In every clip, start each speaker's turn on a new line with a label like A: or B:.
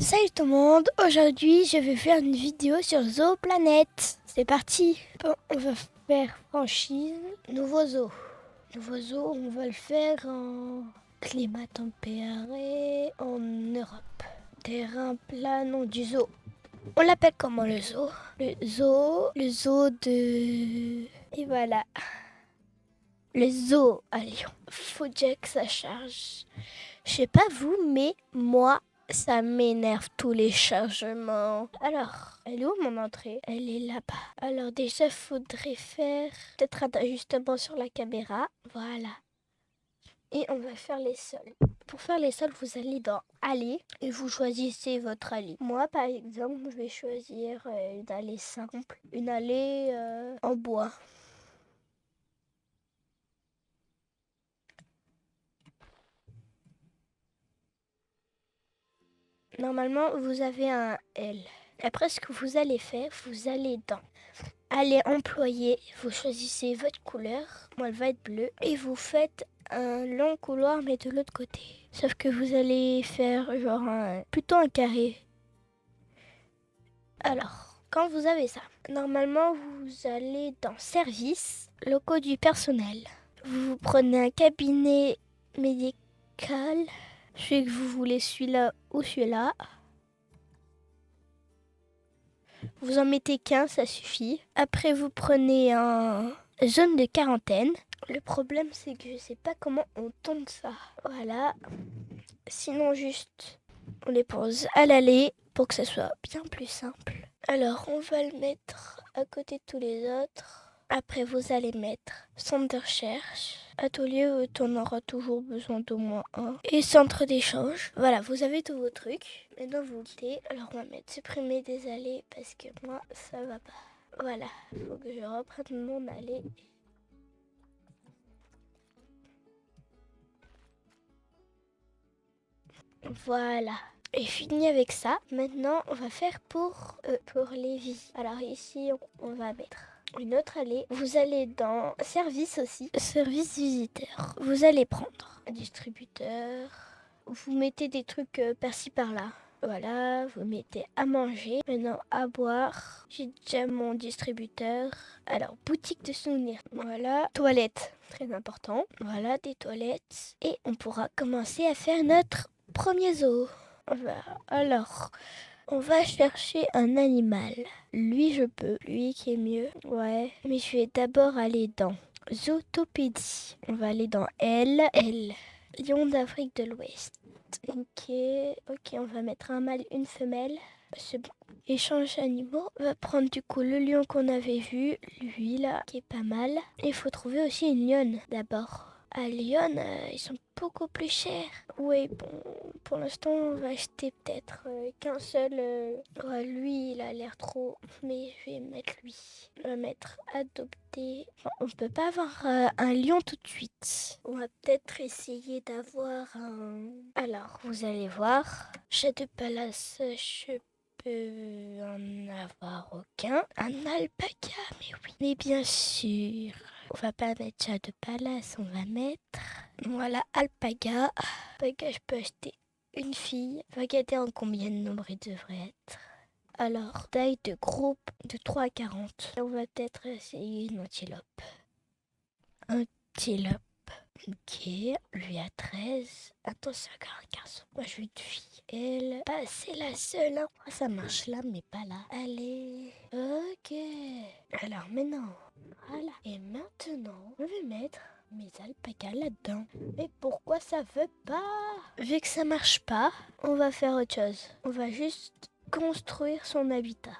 A: Salut tout le monde, aujourd'hui je vais faire une vidéo sur Zooplanet. C'est parti. Bon, on va faire franchise, nouveau zoo. Nouveau zoo, on va le faire en climat tempéré en Europe. Terrain plat, nom du zoo. On l'appelle comment le zoo? Le zoo de... Et voilà. Le zoo à Lyon. Faut déjà que ça charge. Je sais pas vous, mais moi, ça m'énerve tous les chargements. Alors, elle est où mon entrée? Elle est là-bas. Alors déjà, faudrait faire peut-être un ajustement sur la caméra. Voilà. Et on va faire les sols. Pour faire les sols, vous allez dans Aller et vous choisissez votre allée. Moi, par exemple, je vais choisir une allée simple. Une allée en bois. Normalement, vous avez un L. Après, ce que vous allez faire, vous allez dans Allez employer, vous choisissez votre couleur, moi elle va être bleue, et vous faites un long couloir mais de l'autre côté. Sauf que vous allez faire genre plutôt un carré. Alors, quand vous avez ça, normalement vous allez dans service, locaux du personnel. Vous prenez un cabinet médical, celui que vous voulez, celui-là ou celui-là. Vous en mettez qu'un, ça suffit. Après, vous prenez un zone de quarantaine. Le problème, c'est que je sais pas comment on tourne ça. Voilà. Sinon, juste, on les pose à l'aller pour que ça soit bien plus simple. Alors, on va le mettre à côté de tous les autres. Après, vous allez mettre centre de recherche, atelier où on aura toujours besoin d'au moins un, et centre d'échange. Voilà, vous avez tous vos trucs. Maintenant, vous quittez. Alors, on va mettre supprimer des allées parce que moi, ça va pas. Voilà, faut que je reprenne mon allée. Voilà. Et fini avec ça. Maintenant, on va faire pour les vies. Alors ici, on va mettre une autre allée. Vous allez dans service aussi. Service visiteur. Vous allez prendre un distributeur. Vous mettez des trucs par-ci par-là. Voilà, vous mettez à manger. Maintenant, à boire. J'ai déjà mon distributeur. Alors, boutique de souvenirs. Voilà. Toilettes. Très important. Voilà, des toilettes. Et on pourra commencer à faire notre premier zoo. Alors, on va chercher un animal. Lui, je peux. Lui qui est mieux. Ouais. Mais je vais d'abord aller dans Zootopédie. On va aller dans L. Lion d'Afrique de l'Ouest. Ok, on va mettre un mâle, une femelle. C'est bon. Échange animaux. On va prendre du coup le lion qu'on avait vu. Lui là, qui est pas mal. Il faut trouver aussi une lionne d'abord. À Lyon, ils sont beaucoup plus chers. Oui, bon, pour l'instant, on va acheter peut-être qu'un seul. Ouais, lui, il a l'air trop, mais je vais mettre lui. On va mettre adopter. Bon, on peut pas avoir un lion tout de suite. On va peut-être essayer d'avoir un... Alors, vous allez voir. Chat de palace, je peux en avoir aucun. Un alpaca, mais oui. Mais bien sûr. On va pas mettre chat de palace, on va mettre... Voilà, alpaga. Alpaga, je peux acheter une fille. Regardez en combien de nombre il devrait être. Alors, taille de groupe de 3 à 40. On va peut-être essayer une antilope. Antilope. Ok, lui a 13. Attention, encore un garçon. Moi, je veux une fille. Elle, bah, c'est la seule. Hein. Ça marche là, mais pas là. Allez. Ok. Alors, maintenant. Voilà. Et maintenant, je vais mettre mes alpacas là-dedans. Mais pourquoi ça veut pas? Vu que ça marche pas, on va faire autre chose. On va juste construire son habitat.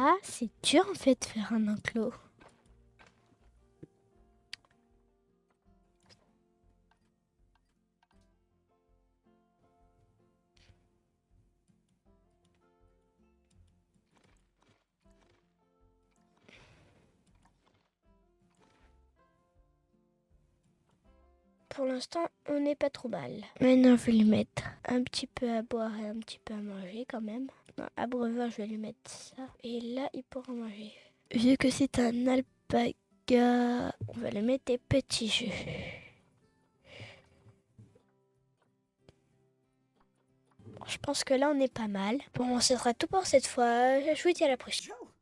A: Ah, c'est dur en fait de faire un enclos. pour l'instant, on n'est pas trop mal. Maintenant, je vais lui mettre un petit peu à boire et un petit peu à manger quand même. Non, à breuvage, je vais lui mettre ça. Et là, il pourra manger. Vu que c'est un alpaga, on va lui mettre des petits jeux. Je pense que là, on est pas mal. Bon, ce sera tout pour cette fois. Je vous dis à la prochaine.